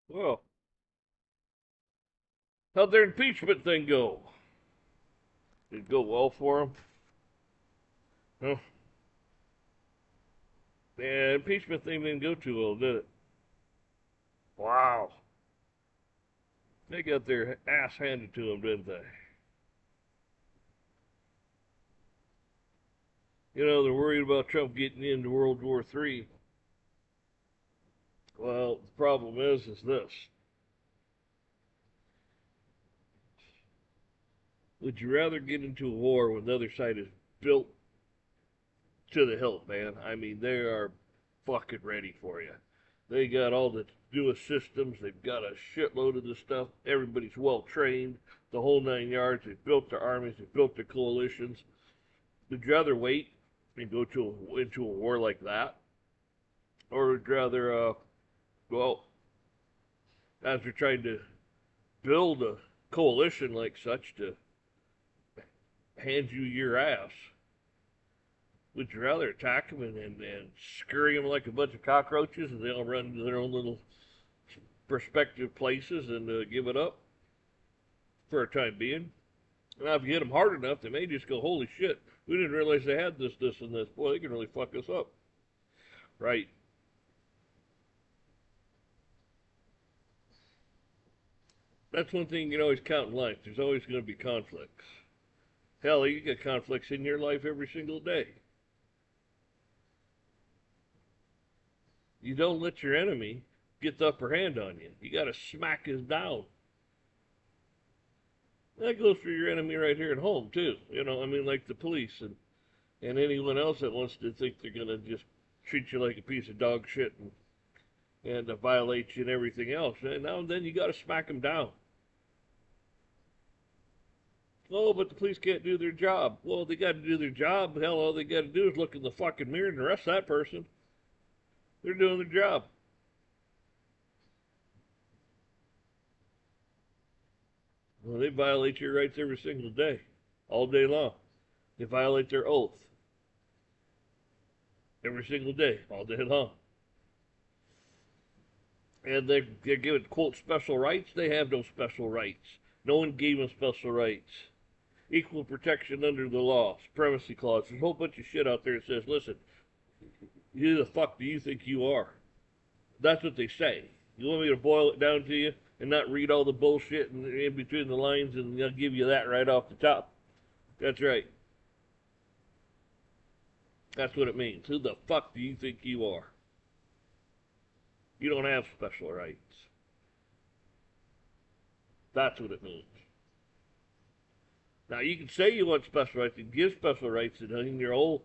Well, how'd their impeachment thing go? Did it go well for them? Huh? Yeah, impeachment thing didn't go too well, did it? Wow. They got their ass handed to them, didn't they? You know, they're worried about Trump getting into World War III. Well, the problem is this. Would you rather get into a war when the other side is built to the hilt, man? I mean, they are fucking ready for you. They got all the newest systems. They've got a shitload of this stuff. Everybody's well trained, the whole 9 yards. They've built their armies. They've built their coalitions. Would you rather wait and go into a war like that, or would you rather well, as they're trying to build a coalition like such to hand you your ass? Would you rather attack them and scurry them like a bunch of cockroaches and they all run to their own little prospective places and give it up for a time being? Now, if you hit them hard enough, they may just go, holy shit, we didn't realize they had this, this, and this. Boy, they can really fuck us up. Right. That's one thing you can always count in life. There's always going to be conflicts. Hell, you get conflicts in your life every single day. You don't let your enemy get the upper hand on you. You got to smack his down. That goes for your enemy right here at home too. You know, I mean, like the police and anyone else that wants to think they're gonna just treat you like a piece of dog shit and violate you and everything else. And now and then you got to smack them down. Oh, but the police can't do their job. Well, they got to do their job. Hell, all they got to do is look in the fucking mirror and arrest that person. They're doing their job. Well, they violate your rights every single day, all day long. They violate their oath every single day, all day long. And they're given, quote, special rights. They have no special rights. No one gave them special rights. Equal protection under the law, supremacy clause. There's a whole bunch of shit out there that says, listen, who the fuck do you think you are? That's what they say. You want me to boil it down to you and not read all the bullshit in between the lines, and I'll give you that right off the top. That's right. That's what it means. Who the fuck do you think you are? You don't have special rights. That's what it means. Now you can say you want special rights and give special rights, and your whole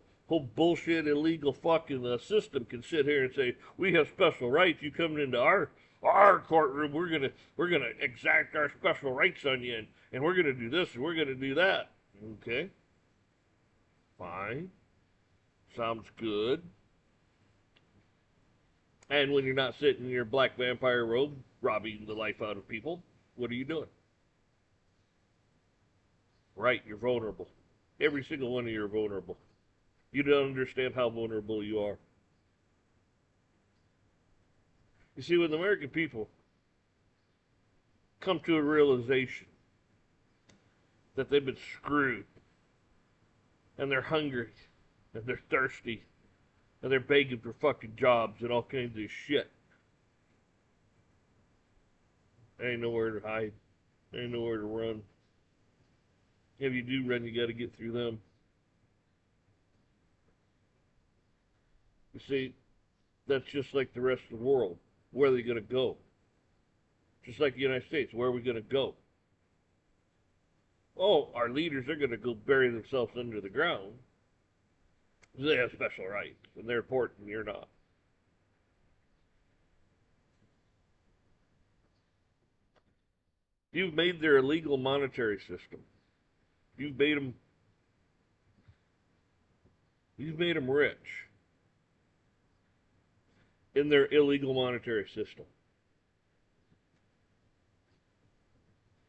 bullshit illegal fucking system can sit here and say we have special rights. You coming into our courtroom, we're gonna exact our special rights on you, and we're gonna do this and we're gonna do that. Okay, fine, sounds good. And when you're not sitting in your black vampire robe robbing the life out of people, what are you doing? Right, you're vulnerable. Every single one of you are vulnerable. You don't understand how vulnerable you are. You see, when the American people come to a realization that they've been screwed and they're hungry and they're thirsty and they're begging for fucking jobs and all kinds of shit, there ain't nowhere to hide. There ain't nowhere to run. If you do run, you got to get through them. You see, that's just like the rest of the world. Where are they going to go? Just like the United States, where are we going to go? Oh, our leaders are going to go bury themselves under the ground. They have special rights, and they're important, and you're not. You've made their illegal monetary system. You've made them. You've made them rich in their illegal monetary system.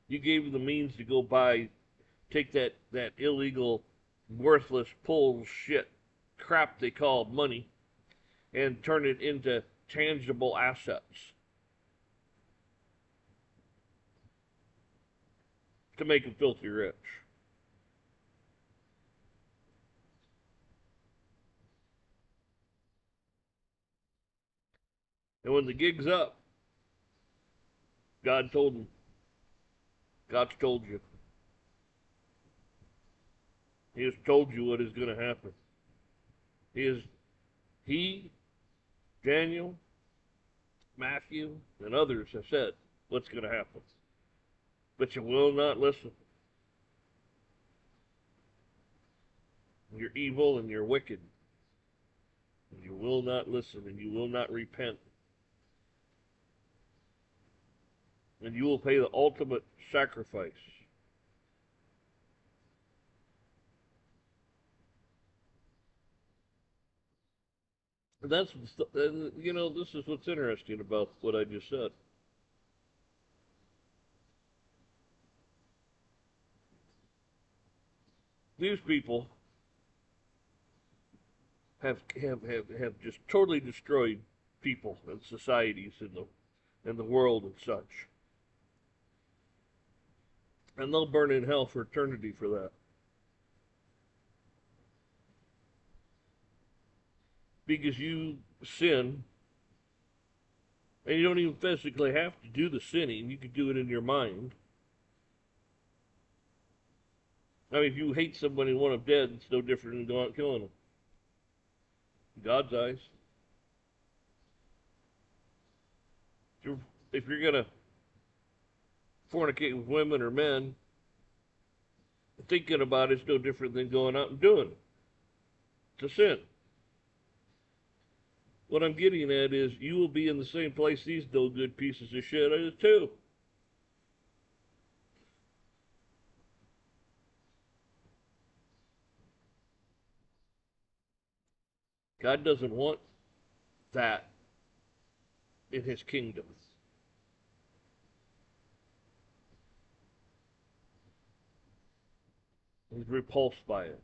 You gave them the means to go buy, take that illegal, worthless bullshit crap they call money, and turn it into tangible assets. to make them filthy rich. And when the gig's up, God told him, God's told you. He has told you what is going to happen. He, Daniel, Matthew, and others have said what's going to happen. But you will not listen. You're evil and you're wicked. And you will not listen and you will not repent. And you will pay the ultimate sacrifice. And this is what's interesting about what I just said. These people have just totally destroyed people and societies in the world and such. And they'll burn in hell for eternity for that. Because you sin, and you don't even physically have to do the sinning, you can do it in your mind. I mean, if you hate somebody and want them dead, it's no different than going out killing them. In God's eyes. If you're going to fornicate with women or men, thinking about it's no different than going out and doing it. It's a sin. What I'm getting at is you will be in the same place these no good pieces of shit is too. God doesn't want that in his kingdom. He's repulsed by it.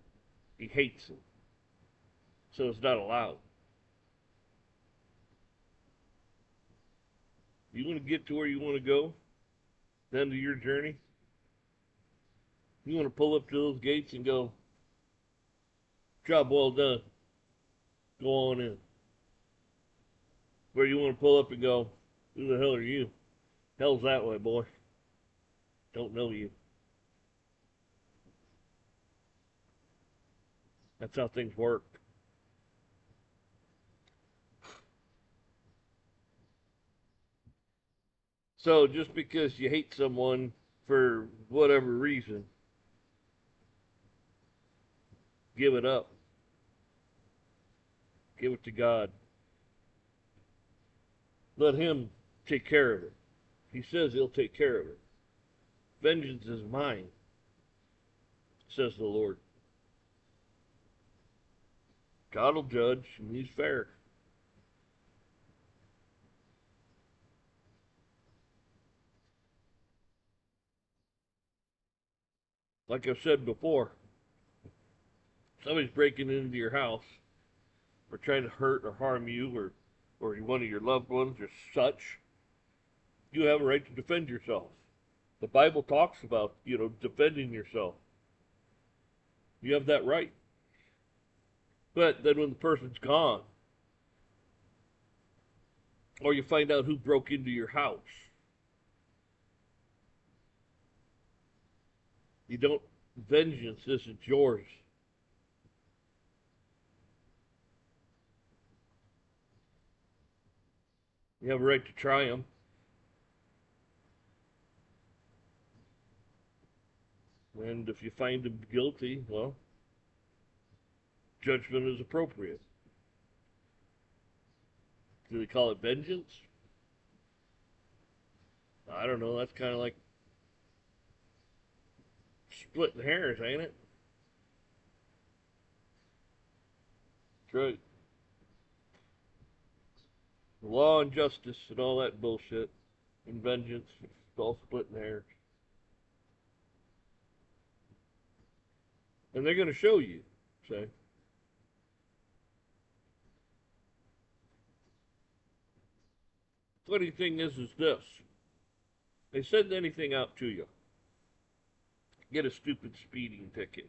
He hates it. So it's not allowed. You want to get to where you want to go, the end of your journey? You want to pull up to those gates and go, job well done. Go on in. Where you want to pull up and go, who the hell are you? Hell's that way, boy. Don't know you. That's how things work. So just because you hate someone for whatever reason, give it up. Give it to God. Let him take care of it. He says he'll take care of it. Vengeance is mine, says the Lord. God will judge, and he's fair. Like I've said before, somebody's breaking into your house or trying to hurt or harm you or one of your loved ones or such, you have a right to defend yourself. The Bible talks about, defending yourself. You have that right. But then when the person's gone, or you find out who broke into your house, you don't, vengeance isn't yours. You have a right to try them. And if you find them guilty, well, judgment is appropriate. Do they call it vengeance? I don't know. That's kind of like splitting hairs, ain't it? That's right. Law and justice and all that bullshit. And vengeance. It's all splitting hairs. And they're going to show you. Say. Funny thing is this. They send anything out to you. Get a stupid speeding ticket.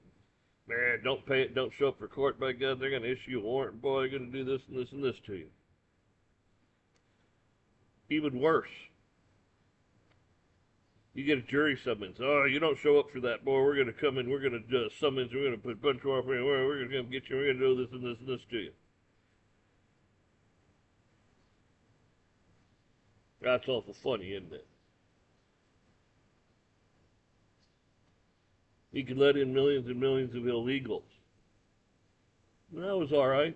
Man, don't pay it, don't show up for court, by God, they're going to issue a warrant. Boy, they're going to do this and this and this to you. Even worse, you get a jury summons. Oh, you don't show up for that, boy, we're going to come in, we're going to summons, we're going to put a bunch of we're going to come get you, we're going to do this and this and this to you. That's awful funny, isn't it? You could let in millions and millions of illegals. That was all right.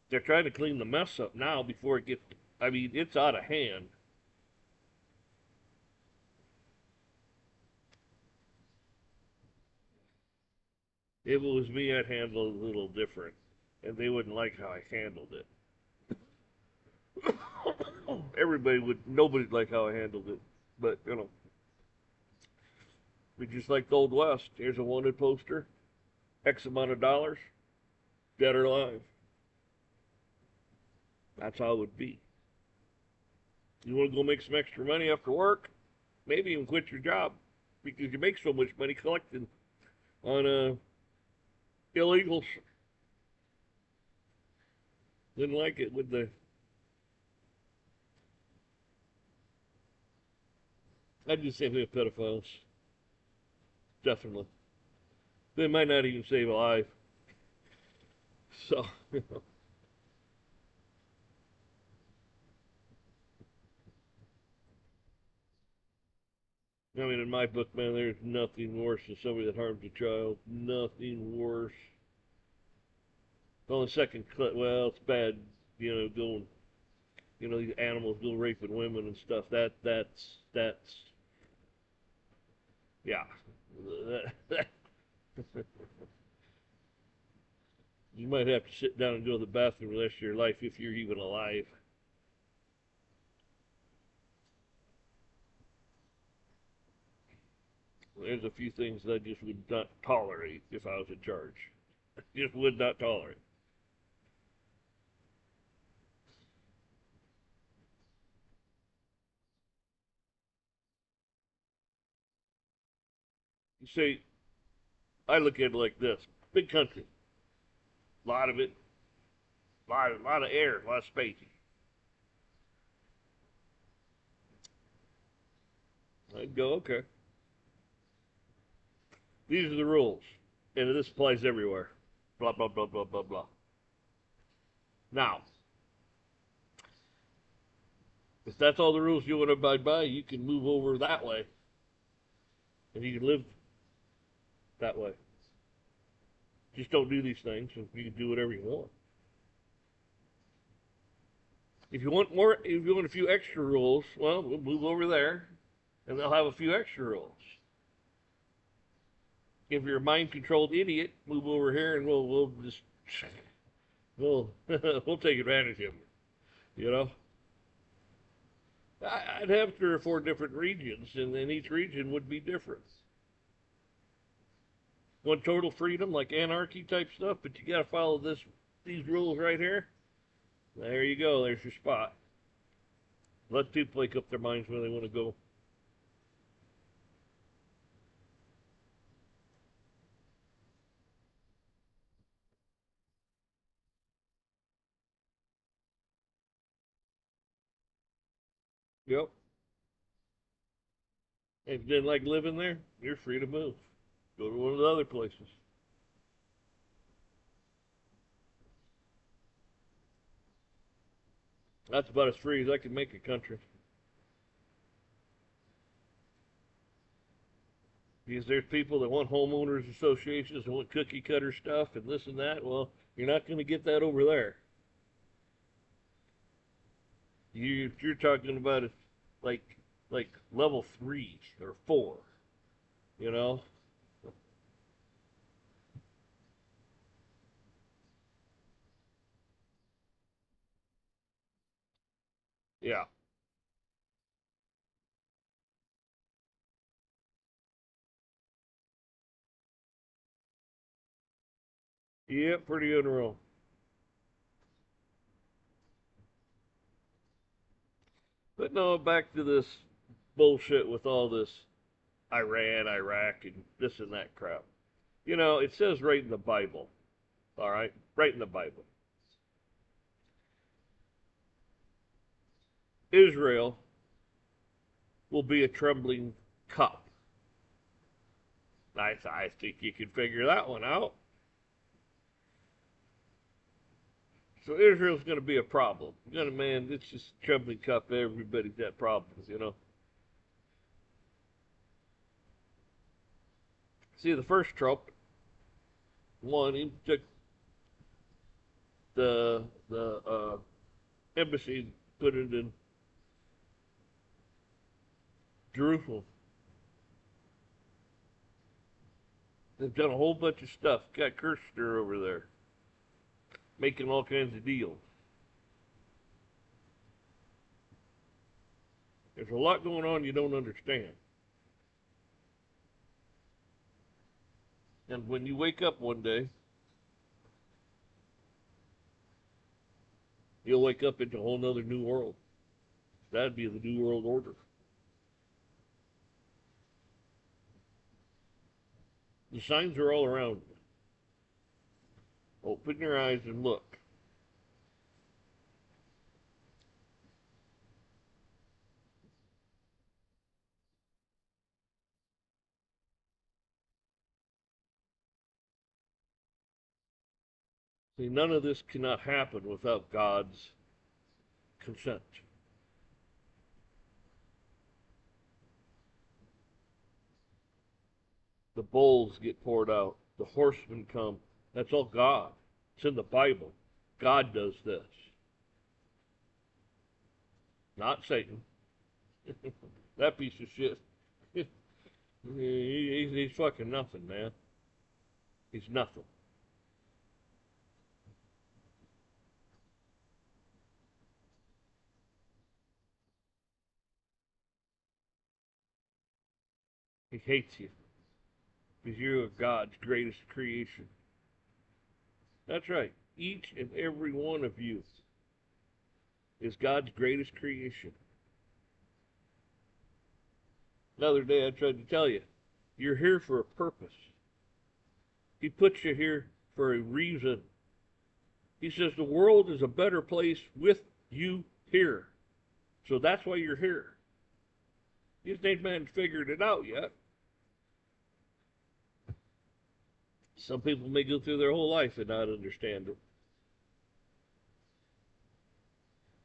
They're trying to clean the mess up now before it gets. I mean, it's out of hand. If it was me, I'd handle it a little different, and they wouldn't like how I handled it. Everybody would. Nobody'd like how I handled it, but we just like the old west. Here's a wanted poster, X amount of dollars, dead or alive. That's how it would be. You want to go make some extra money after work? Maybe even quit your job because you make so much money collecting on illegals. Didn't like it with the. I do the same thing with pedophiles. Definitely. They might not even save a life. So, I mean, in my book, man, there's nothing worse than somebody that harms a child. Nothing worse. On the second, well, it's bad, going, these animals go raping women and stuff. That's, yeah. You might have to sit down and go to the bathroom the rest of your life if you're even alive. There's a few things that I just would not tolerate if I was in charge. Just would not tolerate. You see, I look at it like this: big country, a lot of it, lot of air, a lot of space. I'd go, okay. These are the rules, and this applies everywhere. Blah blah blah blah blah blah. Now, if that's all the rules you want to abide by, you can move over that way, and you can live that way. Just don't do these things, and you can do whatever you want. If you want more, if you want a few extra rules, well, we'll move over there, and they'll have a few extra rules. If you're a mind-controlled idiot, move over here, and we'll just we'll we'll take advantage of you. You know, I'd have 3 or 4 different regions, and then each region would be different. Want total freedom, like anarchy type stuff, but you got to follow these rules right here. There you go. There's your spot. Let people make up their minds where they want to go. Yep. If you didn't like living there, you're free to move. Go to one of the other places. That's about as free as I can make a country. Because there's people that want homeowners associations and want cookie cutter stuff and this and that. Well, you're not going to get that over there. You're talking about it like level 3 or 4. You know? Yeah. Yeah, pretty unreal. But no, back to this bullshit with all this. Iran, Iraq, and this and that crap. You know, it says right in the Bible, all right? Right in the Bible. Israel will be a trembling cup. I think you can figure that one out. So Israel's going to be a problem. Man, it's just a trembling cup. Everybody's got problems, you know. See, the first Trump, one, he took the embassy, put it in Jerusalem. They've done a whole bunch of stuff. Got Kirchner over there making all kinds of deals. There's a lot going on you don't understand. And when you wake up one day, you'll wake up into a whole nother new world. That'd be the New World Order. The signs are all around you. Open your eyes and look. See, none of this cannot happen without God's consent. The bowls get poured out. The horsemen come. That's all God. It's in the Bible. God does this. Not Satan. That piece of shit. He's fucking nothing, man. He's nothing. He hates you because you are God's greatest creation. That's right. Each and every one of you is God's greatest creation. The other day I tried to tell you, you're here for a purpose. He puts you here for a reason. He says the world is a better place with you here. So that's why you're here. You just ain't figured it out yet. Some people may go through their whole life and not understand it.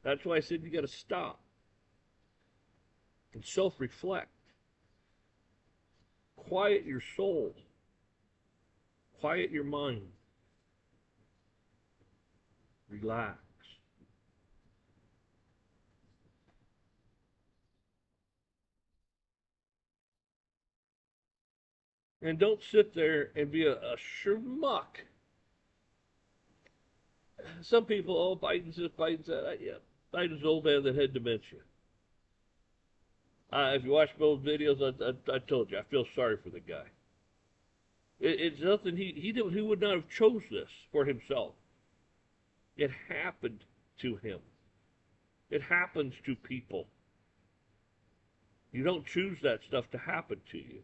That's why I said you got to stop and self-reflect. Quiet your soul. Quiet your mind. Relax. And don't sit there and be a schmuck. Some people, oh, Biden's this, Biden's that. Yeah, Biden's an old man that had dementia. If you watch my old videos, I told you, I feel sorry for the guy. It's nothing, he would not have chose this for himself. It happened to him. It happens to people. You don't choose that stuff to happen to you.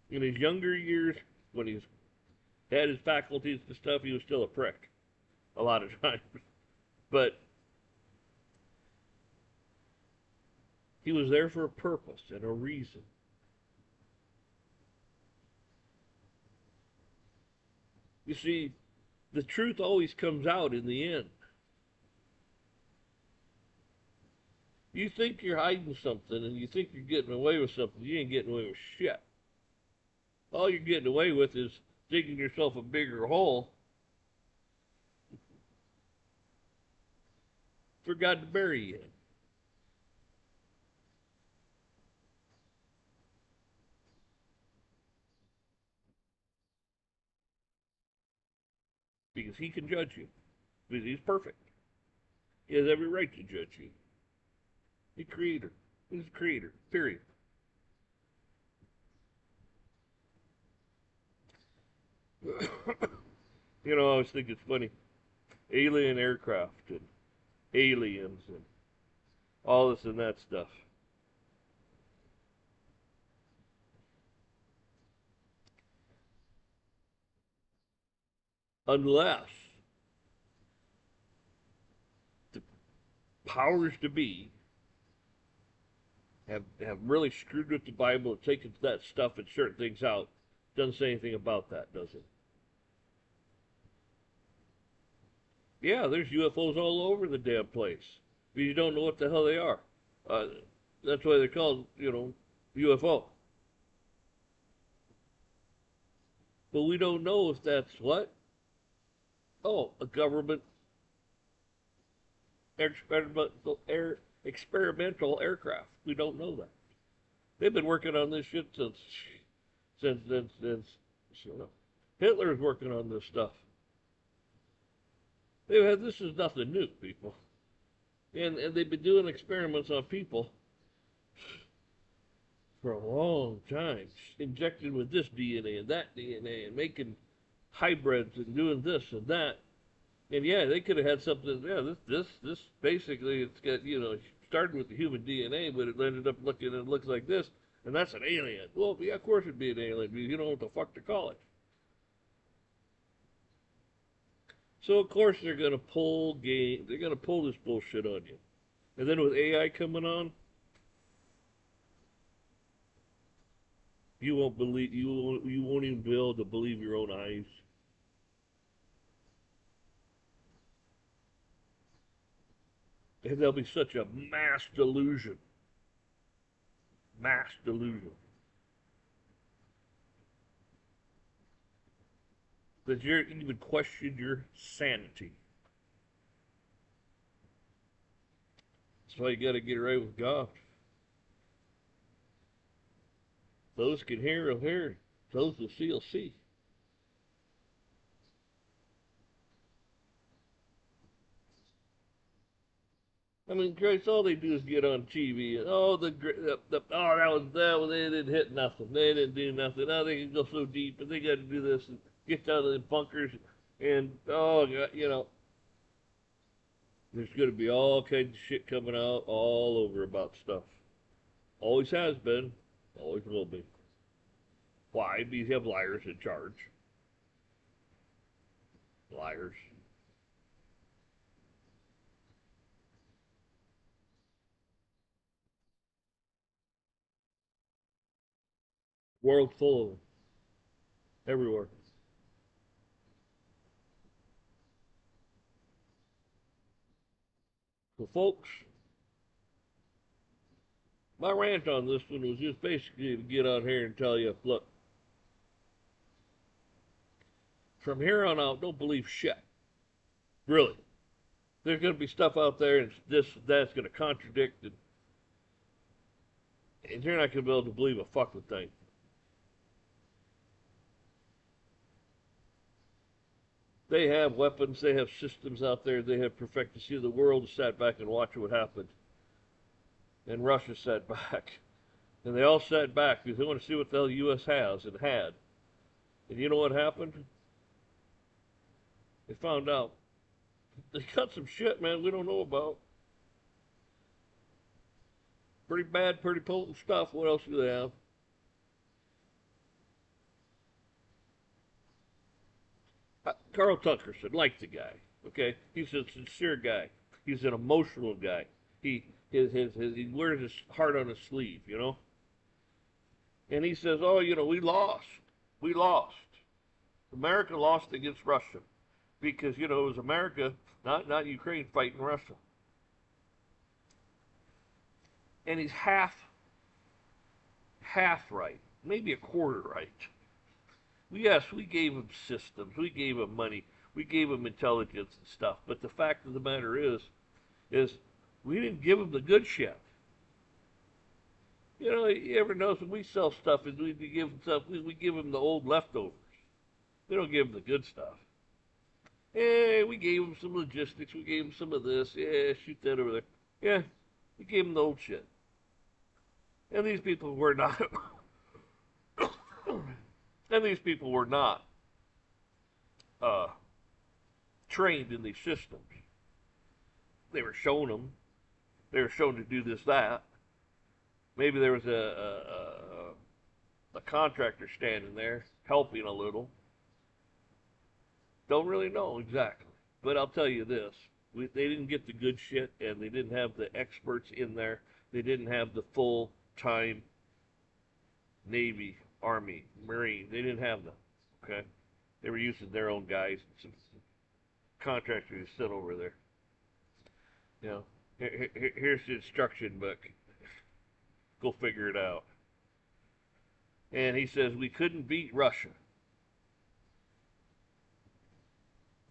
In his younger years, when he's had his faculties and stuff, he was still a prick a lot of times. But he was there for a purpose and a reason. You see, the truth always comes out in the end. You think you're hiding something and you think you're getting away with something, you ain't getting away with shit. All you're getting away with is digging yourself a bigger hole for God to bury you in. Because he can judge you. Because he's perfect. He has every right to judge you. He's creator. He's the creator. Period. You know, I always think it's funny. Alien aircraft and aliens and all this and that stuff. unless the powers to be have really screwed with the Bible and taken that stuff and certain things out. Doesn't say anything about that, does it? Yeah, there's UFOs all over the damn place. But you don't know what the hell they are. Uh, that's why they're called, UFO. But we don't know if that's what? Oh, a government experimental aircraft. We don't know that. They've been working on this shit since you know, Hitler's working on this stuff. This is nothing new, people, and they've been doing experiments on people for a long time, injecting with this DNA and that DNA and making hybrids and doing this and that. And yeah, they could have had something. Yeah, this basically it's got started with the human DNA, but it ended up looking it looks like this, and that's an alien. Well, yeah, of course it'd be an alien because you don't know what the fuck to call it. So of course they're gonna pull game. They're gonna pull this bullshit on you. And then with AI coming on, you won't even be able to believe your own eyes. And there'll be such a mass delusion that you even question your sanity. That's why you got to get right with God. Those can hear will hear. Those will see will see. I mean, Christ, all they do is get on TV and oh that was they didn't hit nothing. They didn't do nothing. Now they can go so deep, and they got to do this and get out of the bunkers and oh God, there's going to be all kinds of shit coming out all over about stuff. Always has been, always will be. Why? Because you have liars in charge. Liars. World full of them everywhere. So, folks, my rant on this one was just basically to get on here and tell you, look, from here on out, don't believe shit. Really. There's going to be stuff out there and that's going to contradict it, and you're not going to be able to believe a fucking thing. They have weapons, they have systems out there, they have perfected. See, the world sat back and watched what happened. And Russia sat back. And they all sat back because they want to see what the hell the U.S. has and had. And you know what happened? They found out. They got some shit, man, we don't know about. Pretty bad, pretty potent stuff. What else do they have? Carl Tuckerson, like the guy. Okay, he's a sincere guy. He's an emotional guy. He wears his heart on his sleeve, And he says, "Oh, we lost. We lost. America lost against Russia because it was America, not Ukraine, fighting Russia." And he's half right, maybe a quarter right. Yes, we gave him systems, we gave him money, we gave him intelligence and stuff. But the fact of the matter is we didn't give him the good shit. You ever notice when we sell stuff, is we give them stuff, we give them the old leftovers. We don't give them the good stuff. Hey, we gave them some logistics, we gave them some of this. Yeah, shoot that over there. Yeah, we gave them the old shit. And these people were not. And these people were not uh, trained in these systems. They were shown them. They were shown to do this, that. Maybe there was a contractor standing there helping a little. Don't really know exactly. But I'll tell you this. They didn't get the good shit, and they didn't have the experts in there. They didn't have the full-time Navy, Army, Marine. They didn't have them. Okay? They were using their own guys, some contractors who sit over there. You know, here's the instruction book. Go figure it out. And he says, we couldn't beat Russia.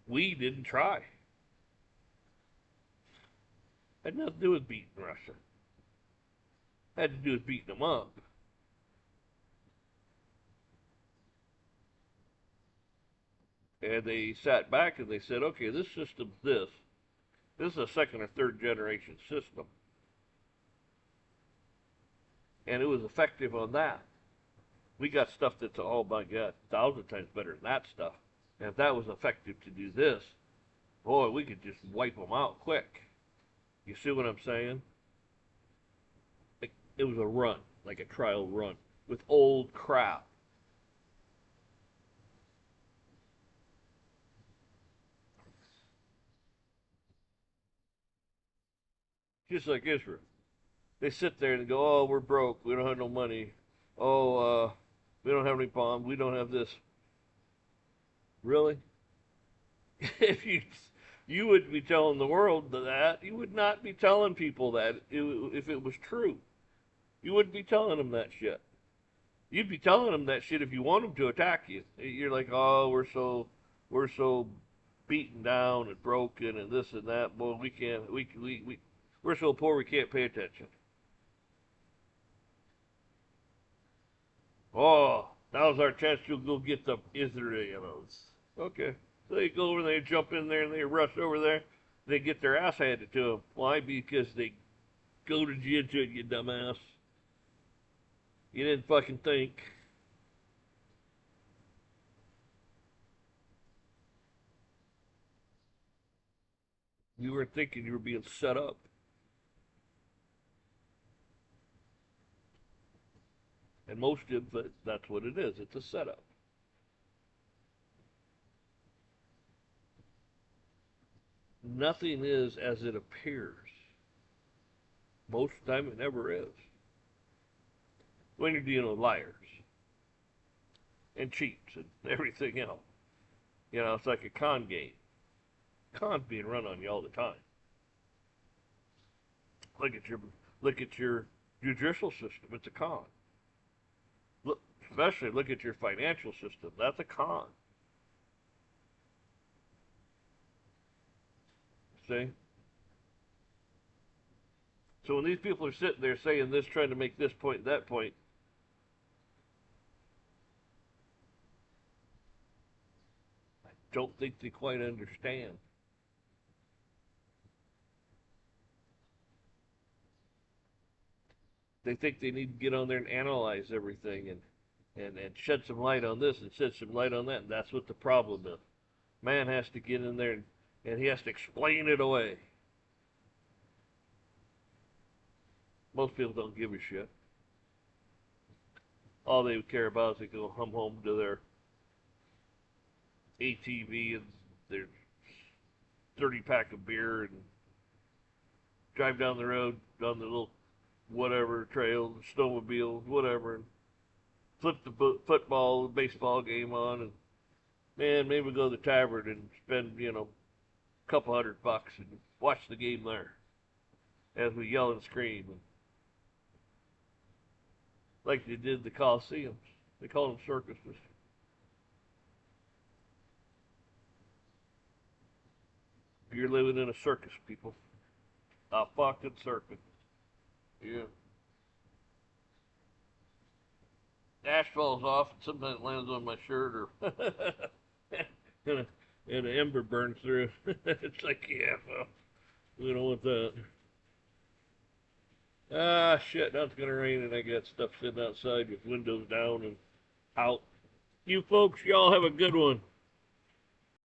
We didn't try. Had nothing to do with beating Russia. Had to do with beating them up. And they sat back and they said, okay, this system's this. This is a second or third generation system. And it was effective on that. We got stuff that's, oh my God, 1,000 times better than that stuff. And if that was effective to do this, boy, we could just wipe them out quick. You see what I'm saying? It was a run, like a trial run, with old crap. Just like Israel. They sit there and go, oh, we're broke. We don't have no money. Oh, we don't have any bombs. We don't have this. Really? If you would be telling the world that, you would not be telling people that if it was true. You wouldn't be telling them that shit. You'd be telling them that shit if you want them to attack you. You're like, oh, we're so beaten down and broken and this and that. Boy, we can't. We're so poor we can't pay attention. Oh, now's our chance to go get the Israelis. Okay. So they go over and they jump in there and they rush over there. They get their ass handed to them. Why? Because they goaded you into it, you dumbass. You didn't fucking think. You weren't thinking you were being set up. And most of it, that's what it is. It's a setup. Nothing is as it appears. Most of the time, it never is. When you're dealing with liars and cheats and everything else, it's like a con game. Con's being run on you all the time. Look at your judicial system. It's a con. Especially look at your financial system. That's a con. See? So when these people are sitting there saying this, trying to make this point and that point, I don't think they quite understand. They think they need to get on there and analyze everything and shed some light on this and shed some light on that. And that's what the problem is. Man has to get in there and he has to explain it away. Most people don't give a shit. All they care about is they go home to their ATV and their 30 pack of beer and drive down the road, down the little whatever trail, snowmobile, whatever, and flip the football, baseball game on, and man, maybe we'll go to the tavern and spend, a couple $100 and watch the game there as we yell and scream. And like they did the Coliseums. They call them circuses. You're living in a circus, people. A fucking circus. Yeah. Ash falls off, and sometimes it lands on my shirt, or and an ember burns through. It's like, yeah, well, we don't want that. Ah, shit, now it's gonna rain, and I got stuff sitting outside with windows down and out. You folks, y'all have a good one.